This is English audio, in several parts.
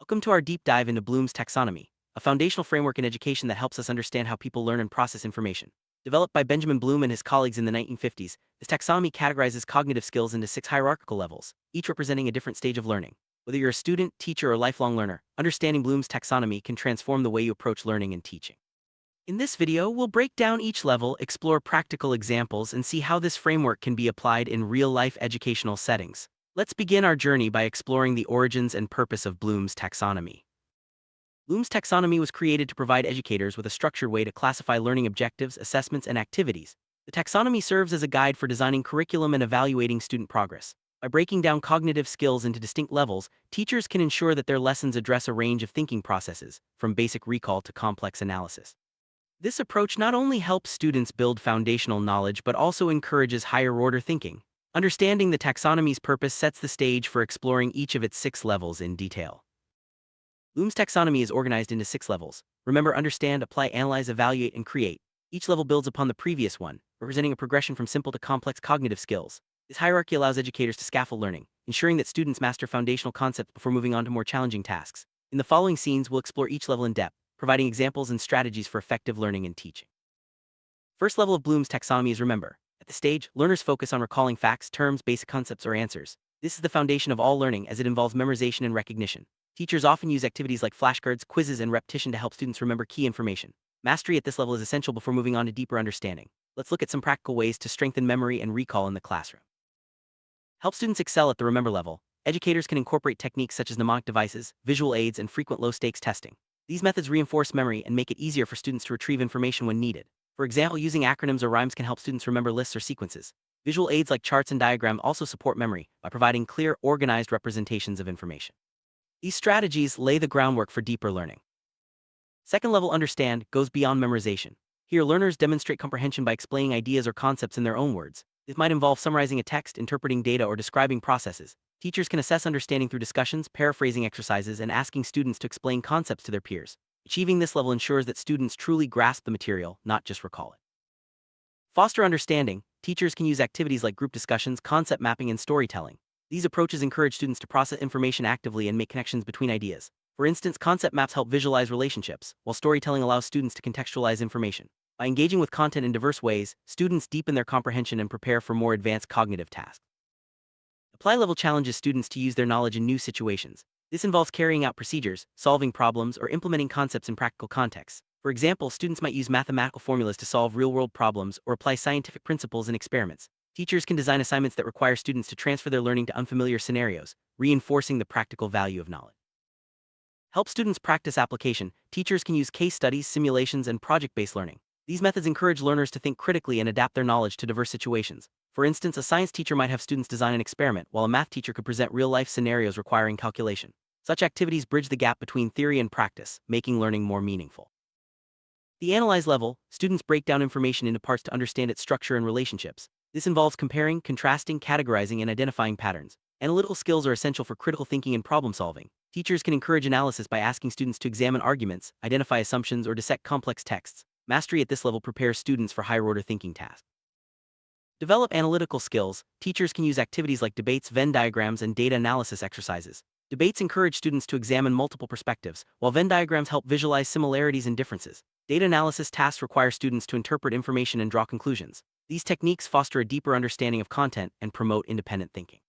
Welcome to our deep dive into Bloom's taxonomy, a foundational framework in education that helps us understand how people learn and process information. Developed by Benjamin Bloom and his colleagues in the 1950s, this taxonomy categorizes cognitive skills into 6 hierarchical levels, each representing a different stage of learning. Whether you're a student, teacher, or lifelong learner, understanding Bloom's taxonomy can transform the way you approach learning and teaching. In this video, we'll break down each level, explore practical examples, and see how this framework can be applied in real-life educational settings. Let's begin our journey by exploring the origins and purpose of Bloom's taxonomy. Bloom's taxonomy was created to provide educators with a structured way to classify learning objectives, assessments, and activities. The taxonomy serves as a guide for designing curriculum and evaluating student progress. By breaking down cognitive skills into distinct levels, teachers can ensure that their lessons address a range of thinking processes, from basic recall to complex analysis. This approach not only helps students build foundational knowledge but also encourages higher-order thinking. Understanding the taxonomy's purpose sets the stage for exploring each of its 6 levels in detail. Bloom's taxonomy is organized into 6 levels. Remember, understand, apply, analyze, evaluate, and create. Each level builds upon the previous one, representing a progression from simple to complex cognitive skills. This hierarchy allows educators to scaffold learning, ensuring that students master foundational concepts before moving on to more challenging tasks. In the following scenes, we'll explore each level in depth, providing examples and strategies for effective learning and teaching. First level of Bloom's taxonomy is remember. At this stage, learners focus on recalling facts, terms, basic concepts, or answers. This is the foundation of all learning as it involves memorization and recognition. Teachers often use activities like flashcards, quizzes, and repetition to help students remember key information. Mastery at this level is essential before moving on to deeper understanding. Let's look at some practical ways to strengthen memory and recall in the classroom. Help students excel at the remember level. Educators can incorporate techniques such as mnemonic devices, visual aids, and frequent low-stakes testing. These methods reinforce memory and make it easier for students to retrieve information when needed. For example, using acronyms or rhymes can help students remember lists or sequences. Visual aids like charts and diagrams also support memory by providing clear, organized representations of information. These strategies lay the groundwork for deeper learning. Second level understand goes beyond memorization. Here, learners demonstrate comprehension by explaining ideas or concepts in their own words. This might involve summarizing a text, interpreting data, or describing processes. Teachers can assess understanding through discussions, paraphrasing exercises, and asking students to explain concepts to their peers. Achieving this level ensures that students truly grasp the material, not just recall it. Foster understanding. Teachers can use activities like group discussions, concept mapping, and storytelling. These approaches encourage students to process information actively and make connections between ideas. For instance, concept maps help visualize relationships, while storytelling allows students to contextualize information. By engaging with content in diverse ways, students deepen their comprehension and prepare for more advanced cognitive tasks. Apply level challenges students to use their knowledge in new situations. This involves carrying out procedures, solving problems, or implementing concepts in practical contexts. For example, students might use mathematical formulas to solve real-world problems or apply scientific principles in experiments. Teachers can design assignments that require students to transfer their learning to unfamiliar scenarios, reinforcing the practical value of knowledge. Help students practice application. Teachers can use case studies, simulations, and project-based learning. These methods encourage learners to think critically and adapt their knowledge to diverse situations. For instance, a science teacher might have students design an experiment, while a math teacher could present real-life scenarios requiring calculation. Such activities bridge the gap between theory and practice, making learning more meaningful. The analyze level, students break down information into parts to understand its structure and relationships. This involves comparing, contrasting, categorizing, and identifying patterns. Analytical skills are essential for critical thinking and problem-solving. Teachers can encourage analysis by asking students to examine arguments, identify assumptions, or dissect complex texts. Mastery at this level prepares students for higher-order thinking tasks. Develop analytical skills. Teachers can use activities like debates, Venn diagrams, and data analysis exercises. Debates encourage students to examine multiple perspectives, while Venn diagrams help visualize similarities and differences. Data analysis tasks require students to interpret information and draw conclusions. These techniques foster a deeper understanding of content and promote independent thinking.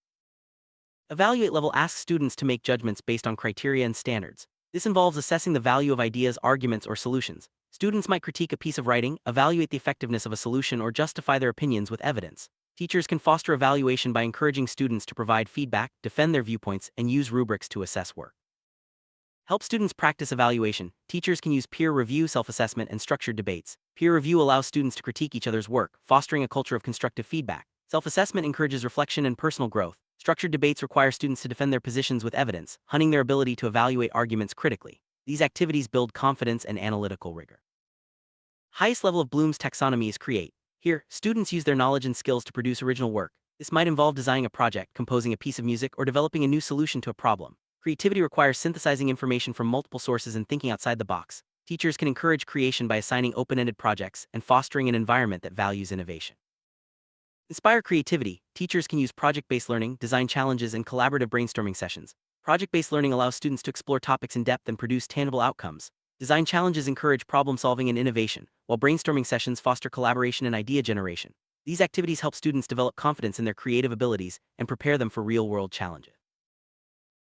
Evaluate level asks students to make judgments based on criteria and standards. This involves assessing the value of ideas, arguments, or solutions. Students might critique a piece of writing, evaluate the effectiveness of a solution, or justify their opinions with evidence. Teachers can foster evaluation by encouraging students to provide feedback, defend their viewpoints, and use rubrics to assess work. Help students practice evaluation. Teachers can use peer review, self-assessment, and structured debates. Peer review allows students to critique each other's work, fostering a culture of constructive feedback. Self-assessment encourages reflection and personal growth. Structured debates require students to defend their positions with evidence, honing their ability to evaluate arguments critically. These activities build confidence and analytical rigor. Highest level of Bloom's taxonomy is create. Here, students use their knowledge and skills to produce original work. This might involve designing a project, composing a piece of music, or developing a new solution to a problem. Creativity requires synthesizing information from multiple sources and thinking outside the box. Teachers can encourage creation by assigning open-ended projects and fostering an environment that values innovation. Inspire creativity. Teachers can use project-based learning, design challenges, and collaborative brainstorming sessions. Project-based learning allows students to explore topics in depth and produce tangible outcomes. Design challenges encourage problem-solving and innovation, while brainstorming sessions foster collaboration and idea generation. These activities help students develop confidence in their creative abilities and prepare them for real-world challenges.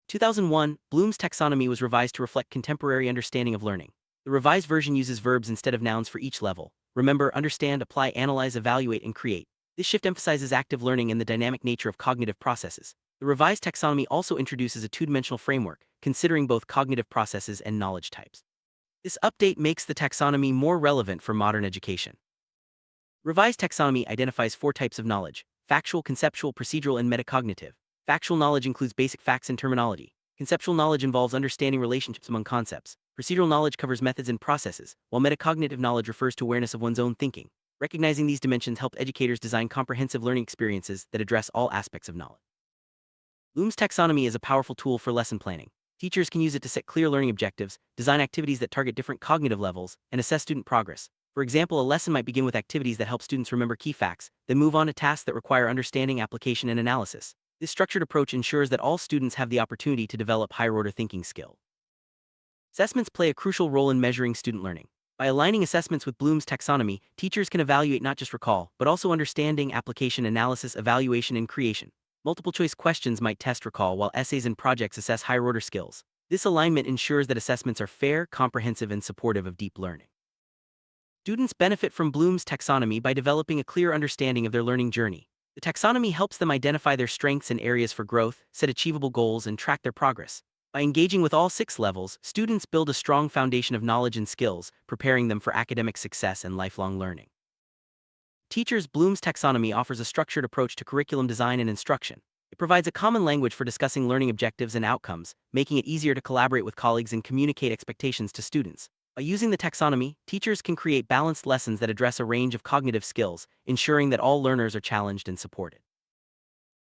2001, Bloom's taxonomy was revised to reflect contemporary understanding of learning. The revised version uses verbs instead of nouns for each level. Remember, understand, apply, analyze, evaluate, and create. This shift emphasizes active learning and the dynamic nature of cognitive processes. The revised taxonomy also introduces a two-dimensional framework, considering both cognitive processes and knowledge types. This update makes the taxonomy more relevant for modern education. Revised taxonomy identifies 4 types of knowledge: factual, conceptual, procedural, and metacognitive. Factual knowledge includes basic facts and terminology. Conceptual knowledge involves understanding relationships among concepts. Procedural knowledge covers methods and processes, while metacognitive knowledge refers to awareness of one's own thinking. Recognizing these dimensions help educators design comprehensive learning experiences that address all aspects of knowledge. Bloom's taxonomy is a powerful tool for lesson planning. Teachers can use it to set clear learning objectives, design activities that target different cognitive levels, and assess student progress. For example, a lesson might begin with activities that help students remember key facts, then move on to tasks that require understanding, application, and analysis. This structured approach ensures that all students have the opportunity to develop higher-order thinking skills. Assessments play a crucial role in measuring student learning. By aligning assessments with Bloom's taxonomy, teachers can evaluate not just recall, but also understanding, application, analysis, evaluation, and creation. Multiple-choice questions might test recall, while essays and projects assess higher-order skills. This alignment ensures that assessments are fair, comprehensive, and supportive of deep learning. Students benefit from Bloom's taxonomy by developing a clear understanding of their learning journey. The taxonomy helps them identify their strengths and areas for growth, set achievable goals, and track their progress. By engaging with all 6 levels, students build a strong foundation of knowledge and skills, preparing them for academic success and lifelong learning. Teachers, Bloom's taxonomy offers a structured approach to curriculum design and instruction. It provides a common language for discussing learning objectives and outcomes, making it easier to collaborate with colleagues and communicate expectations to students. By using the taxonomy, teachers can create balanced lessons that address a range of cognitive skills, ensuring that all learners are challenged and supported.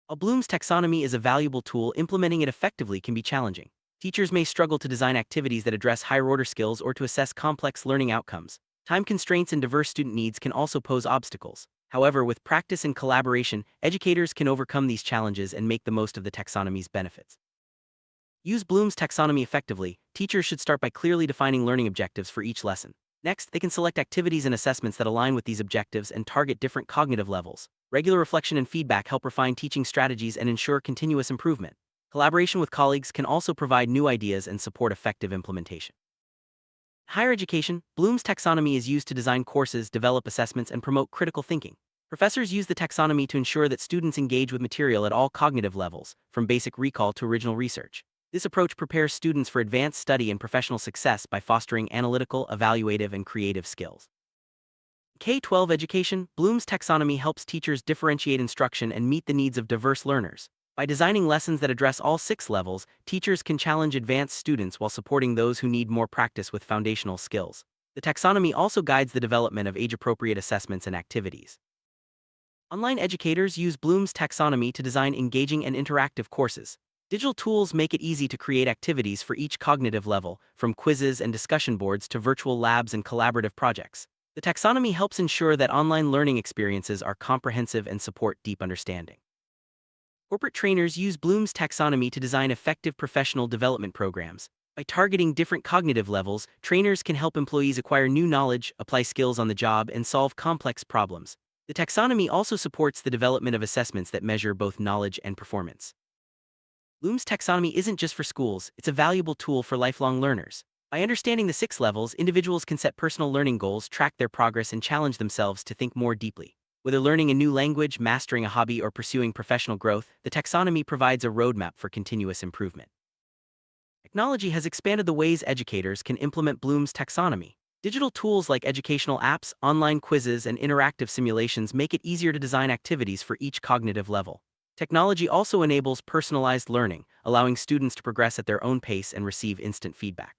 While Bloom's taxonomy is a valuable tool, implementing it effectively can be challenging. Teachers may struggle to design activities that address higher-order skills or to assess complex learning outcomes. Time constraints and diverse student needs can also pose obstacles. However, with practice and collaboration, educators can overcome these challenges and make the most of the taxonomy's benefits. Use Bloom's taxonomy effectively. Teachers should start by clearly defining learning objectives for each lesson. Next, they can select activities and assessments that align with these objectives and target different cognitive levels. Regular reflection and feedback help refine teaching strategies and ensure continuous improvement. Collaboration with colleagues can also provide new ideas and support effective implementation. In higher education, Bloom's taxonomy is used to design courses, develop assessments, and promote critical thinking. Professors use the taxonomy to ensure that students engage with material at all cognitive levels, from basic recall to original research. This approach prepares students for advanced study and professional success by fostering analytical, evaluative, and creative skills. In K-12 education, Bloom's taxonomy helps teachers differentiate instruction and meet the needs of diverse learners. By designing lessons that address all 6 levels, teachers can challenge advanced students while supporting those who need more practice with foundational skills. The taxonomy also guides the development of age-appropriate assessments and activities. Online educators use Bloom's taxonomy to design engaging and interactive courses. Digital tools make it easy to create activities for each cognitive level, from quizzes and discussion boards to virtual labs and collaborative projects. The taxonomy helps ensure that online learning experiences are comprehensive and support deep understanding. Corporate trainers use Bloom's taxonomy to design effective professional development programs. By targeting different cognitive levels, trainers can help employees acquire new knowledge, apply skills on the job, and solve complex problems. The taxonomy also supports the development of assessments that measure both knowledge and performance. Bloom's taxonomy isn't just for schools, it's a valuable tool for lifelong learners. By understanding the 6 levels, individuals can set personal learning goals, track their progress, and challenge themselves to think more deeply. Whether learning a new language, mastering a hobby, or pursuing professional growth, the taxonomy provides a roadmap for continuous improvement. Technology has expanded the ways educators can implement Bloom's taxonomy. Digital tools like educational apps, online quizzes, and interactive simulations make it easier to design activities for each cognitive level. Technology also enables personalized learning, allowing students to progress at their own pace and receive instant feedback.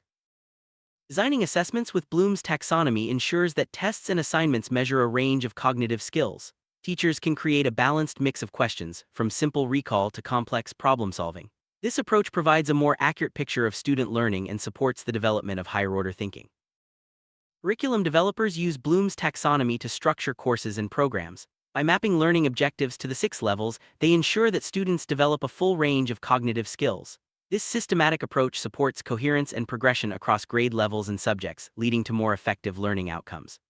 Designing assessments with Bloom's taxonomy ensures that tests and assignments measure a range of cognitive skills. Teachers can create a balanced mix of questions, from simple recall to complex problem-solving. This approach provides a more accurate picture of student learning and supports the development of higher-order thinking. Curriculum developers use Bloom's taxonomy to structure courses and programs. By mapping learning objectives to the 6 levels, they ensure that students develop a full range of cognitive skills. This systematic approach supports coherence and progression across grade levels and subjects, leading to more effective learning outcomes.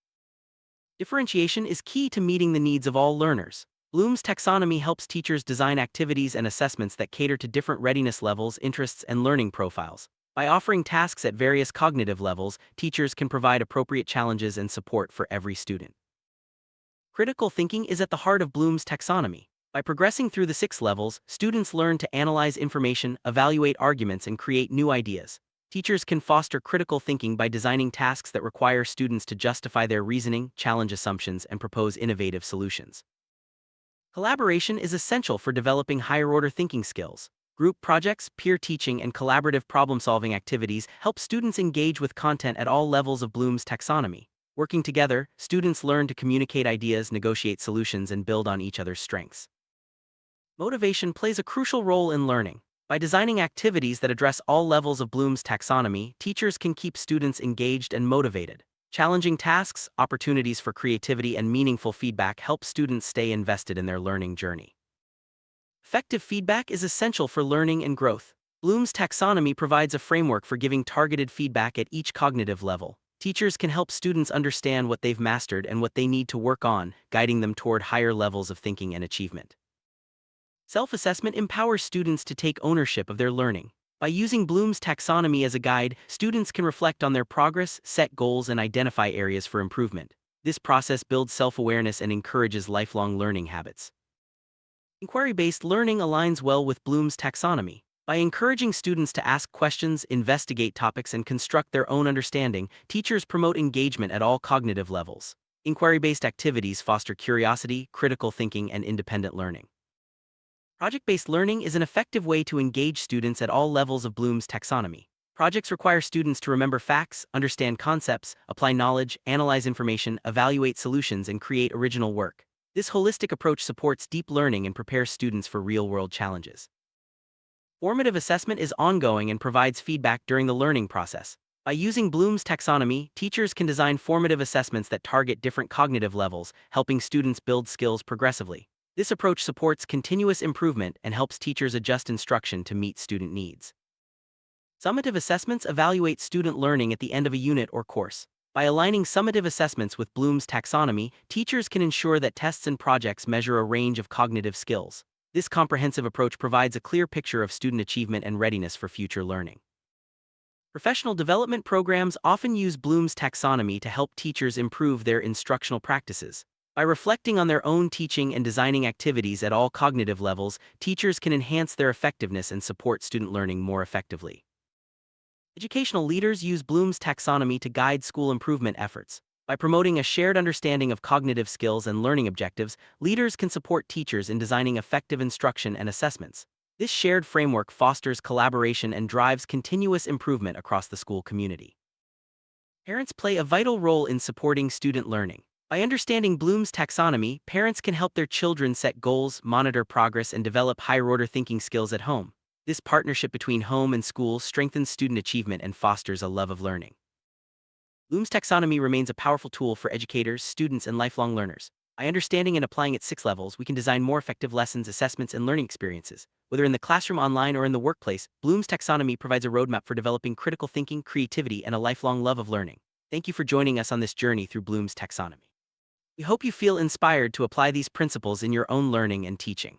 Differentiation is key to meeting the needs of all learners. Bloom's taxonomy helps teachers design activities and assessments that cater to different readiness levels, interests, and learning profiles. By offering tasks at various cognitive levels, teachers can provide appropriate challenges and support for every student. Critical thinking is at the heart of Bloom's taxonomy. By progressing through the 6 levels, students learn to analyze information, evaluate arguments, and create new ideas. Teachers can foster critical thinking by designing tasks that require students to justify their reasoning, challenge assumptions, and propose innovative solutions. Collaboration is essential for developing higher-order thinking skills. Group projects, peer teaching, and collaborative problem-solving activities help students engage with content at all levels of Bloom's taxonomy. Working together, students learn to communicate ideas, negotiate solutions, and build on each other's strengths. Motivation plays a crucial role in learning. By designing activities that address all levels of Bloom's taxonomy, teachers can keep students engaged and motivated. Challenging tasks, opportunities for creativity, and meaningful feedback help students stay invested in their learning journey. Effective feedback is essential for learning and growth. Bloom's taxonomy provides a framework for giving targeted feedback at each cognitive level. Teachers can help students understand what they've mastered and what they need to work on, guiding them toward higher levels of thinking and achievement. Self-assessment empowers students to take ownership of their learning. By using Bloom's taxonomy as a guide, students can reflect on their progress, set goals, and identify areas for improvement. This process builds self-awareness and encourages lifelong learning habits. Inquiry-based learning aligns well with Bloom's taxonomy. By encouraging students to ask questions, investigate topics, and construct their own understanding, teachers promote engagement at all cognitive levels. Inquiry-based activities foster curiosity, critical thinking, and independent learning. Project-based learning is an effective way to engage students at all levels of Bloom's taxonomy. Projects require students to remember facts, understand concepts, apply knowledge, analyze information, evaluate solutions, and create original work. This holistic approach supports deep learning and prepares students for real-world challenges. Formative assessment is ongoing and provides feedback during the learning process. By using Bloom's taxonomy, teachers can design formative assessments that target different cognitive levels, helping students build skills progressively. This approach supports continuous improvement and helps teachers adjust instruction to meet student needs. Summative assessments evaluate student learning at the end of a unit or course. By aligning summative assessments with Bloom's taxonomy, teachers can ensure that tests and projects measure a range of cognitive skills. This comprehensive approach provides a clear picture of student achievement and readiness for future learning. Professional development programs often use Bloom's taxonomy to help teachers improve their instructional practices. By reflecting on their own teaching and designing activities at all cognitive levels, teachers can enhance their effectiveness and support student learning more effectively. Educational leaders use Bloom's taxonomy to guide school improvement efforts. By promoting a shared understanding of cognitive skills and learning objectives, leaders can support teachers in designing effective instruction and assessments. This shared framework fosters collaboration and drives continuous improvement across the school community. Parents play a vital role in supporting student learning. By understanding Bloom's taxonomy, parents can help their children set goals, monitor progress, and develop higher-order thinking skills at home. This partnership between home and school strengthens student achievement and fosters a love of learning. Bloom's taxonomy remains a powerful tool for educators, students, and lifelong learners. By understanding and applying its 6 levels, we can design more effective lessons, assessments, and learning experiences. Whether in the classroom, online, or in the workplace, Bloom's taxonomy provides a roadmap for developing critical thinking, creativity, and a lifelong love of learning. Thank you for joining us on this journey through Bloom's taxonomy. We hope you feel inspired to apply these principles in your own learning and teaching.